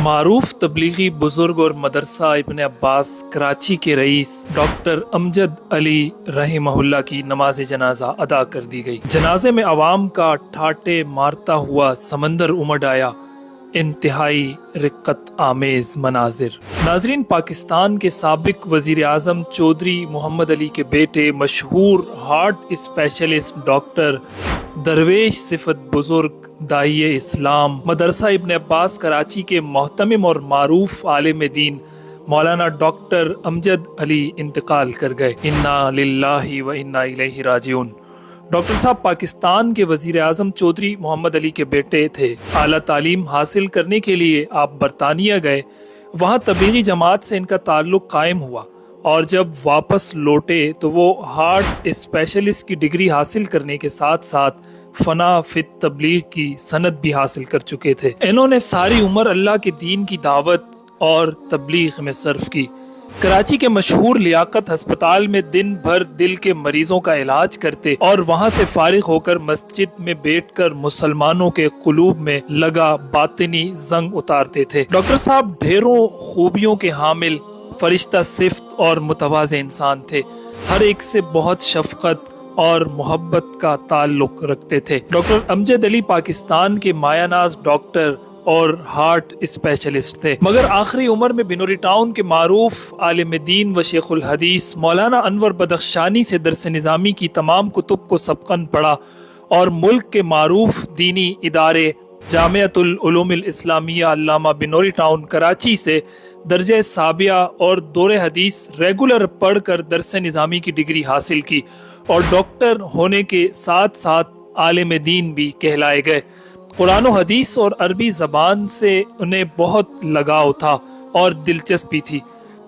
मारूफ तबलीगी बुजुर्ग और मदरसा इब्न अब्बास कराची के रईस डॉक्टर अमजद अली रहमहुल्लाह की नमाज जनाजा अदा कर दी गई। जनाजे में अवाम का ठाटे मारता हुआ समंदर उमड़ आया, इंतहाई रिक्कत आमेज मनाजिर। नाजरीन, पाकिस्तान के साबिक वजीर आजम चौधरी मोहम्मद अली के बेटे मशहूर हार्ट स्पेशलिस्ट डॉक्टर दरवेश सिफत बुजुर्ग दाइए इस्लाम मदरसा इब्न अब्बास कराची के मोहतमिम और मारूफ आलिम दीन मौलाना डॉक्टर अमजद अली इंतकाल कर गए। इन्ना लिल्लाहि व इन्ना इलैहि राजिऊन। डॉक्टर साहब पाकिस्तान के वजीर आजम चौधरी मोहम्मद अली के बेटे थे। आला तालीम हासिल करने के लिए आप बरतानिया गए, वहाँ तबलीगी जमात से इनका ताल्लुक कायम हुआ और जब वापस लौटे तो वो हार्ट स्पेशलिस्ट की डिग्री हासिल करने के साथ साथ फना फित तबलीग की सनद भी हासिल कर चुके थे। इन्होंने सारी उम्र अल्लाह के दीन की दावत और तबलीग में सर्फ की। कराची के मशहूर लियाकत अस्पताल में दिन भर दिल के मरीजों का इलाज करते और वहाँ से फारिग होकर मस्जिद में बैठकर मुसलमानों के कुलूब में लगा बातिनी जंग उतारते थे। डॉक्टर साहब ढेरों खूबियों के हामिल, फरिश्ता सिफ्त और मुतवाज़े इंसान थे। हर एक से बहुत शफकत और मोहब्बत का ताल्लुक रखते थे। डॉक्टर अमजद अली पाकिस्तान के मायानाज डॉक्टर और हार्ट स्पेशलिस्ट थे, मगर आखिरी उम्र में बिनोरी टाउन के मारूफ आलिम दीन व शेखुल हदीस मौलाना अनवर बदख्शानी से दरस निज़ामी की तमाम कुतुब को सबकन पढ़ा और मुल्क के मारूफ दीनी इदारे जामियातुल उलूमुल इस्लामिया अल्लामा बिनोरी टाउन कराची से दर्जे साबिया और दौरे हदीस रेगुलर पढ़कर दरस निज़ामी की डिग्री हासिल की और डॉक्टर होने के साथ साथ आलिम दीन भी कहलाए गए। कुरान और हदीस और अरबी ज़बान से उन्हें बहुत लगाव था और दिलचस्पी थी।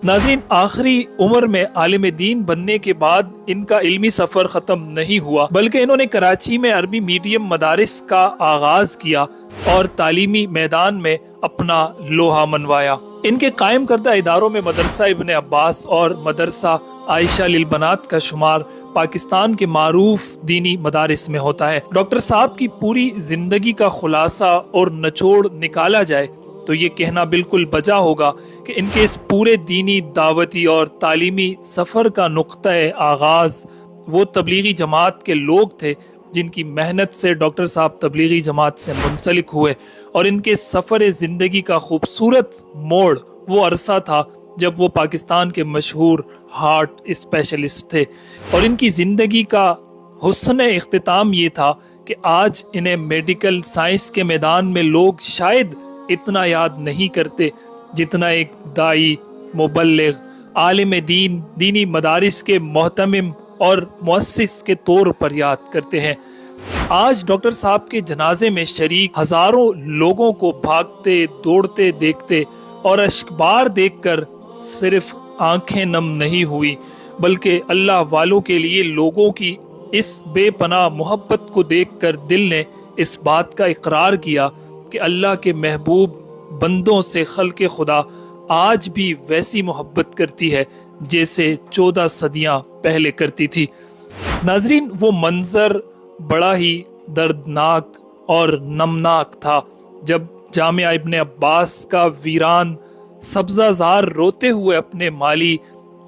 नाज़रीन, आखिरी उम्र में आलिम दीन बनने के बाद इनका इल्मी सफ़र ख़त्म नहीं हुआ, बल्कि इन्होंने कराची में अरबी मीडियम मदारिस का आगाज़ किया और तालीमी मैदान में अपना लोहा मनवाया। इनके कायम करदा इदारों में मदरसा इब्न अब्बास और मदरसा आयशा लिल बनात का शुमार पाकिस्तान के मारूफ दीनी मदारिस में होता है। डॉक्टर साहब की पूरी जिंदगी का खुलासा और निचोड़ निकाला जाए तो ये कहना बिल्कुल बजा होगा कि इनके इस पूरे दीनी दावती और तालीमी सफ़र का नुक्ता आगाज़ वो तबलीगी जमात के लोग थे जिनकी मेहनत से डॉक्टर साहब तबलीगी जमात से मुंसलिक हुए और इनके सफ़र ज़िंदगी का खूबसूरत मोड़ वो अरसा था जब वो पाकिस्तान के मशहूर हार्ट स्पेशलिस्ट थे और इनकी ज़िंदगी का हुस्न इख्तिताम ये था कि आज इन्हें मेडिकल साइंस के मैदान में लोग शायद इतना याद नहीं करते जितना एक दाई, मुबल्लिग, आलिम दीन, दीनी मदारिस के मोहतमिम और मुअस्सिस के तौर पर याद करते हैं। आज डॉक्टर साहब के जनाजे में शरीक हजारों लोगों को भागते दौड़ते देखते और अश्कबार देखकर सिर्फ आंखें नम नहीं हुई, बल्कि अल्लाह वालों के लिए लोगों की इस बेपनाह मोहब्बत को देखकर दिल ने इस बात का इकरार किया कि अल्लाह के महबूब बंदों से खल्क़े खुदा आज भी वैसी मोहब्बत करती है जैसे 14 सदियां पहले करती थी। नाजरीन, वो मंजर बड़ा ही दर्दनाक और नमनाक था जब जामिया इब्न अब्बास का वीरान सब्ज़ाज़ार रोते हुए अपने माली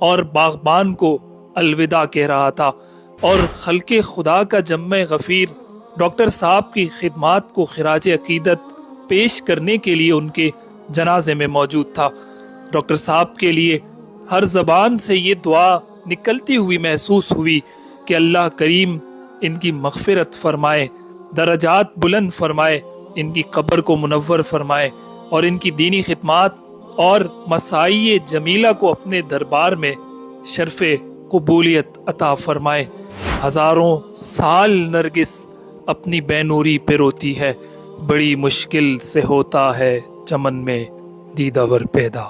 और बागबान को अलविदा कह रहा था और खल्क़े खुदा का जम्मे गफ़ीर डॉक्टर साहब की खिदमात को खिराज अकीदत पेश करने के लिए उनके जनाजे में मौजूद था। डॉक्टर साहब के लिए हर ज़बान से ये दुआ निकलती हुई महसूस हुई कि अल्लाह करीम इनकी मग़फ़िरत फरमाए, दरजात बुलंद फरमाए, इनकी कब्र को मुनव्वर फरमाए और इनकी दीनी खिदमात और मसाई जमीला को अपने दरबार में शर्फ़े कबूलियत अता फरमाए। हज़ारों साल नरगिस अपनी बैनूरी पे रोती है, बड़ी मुश्किल से होता है चमन में दीदावर पैदा।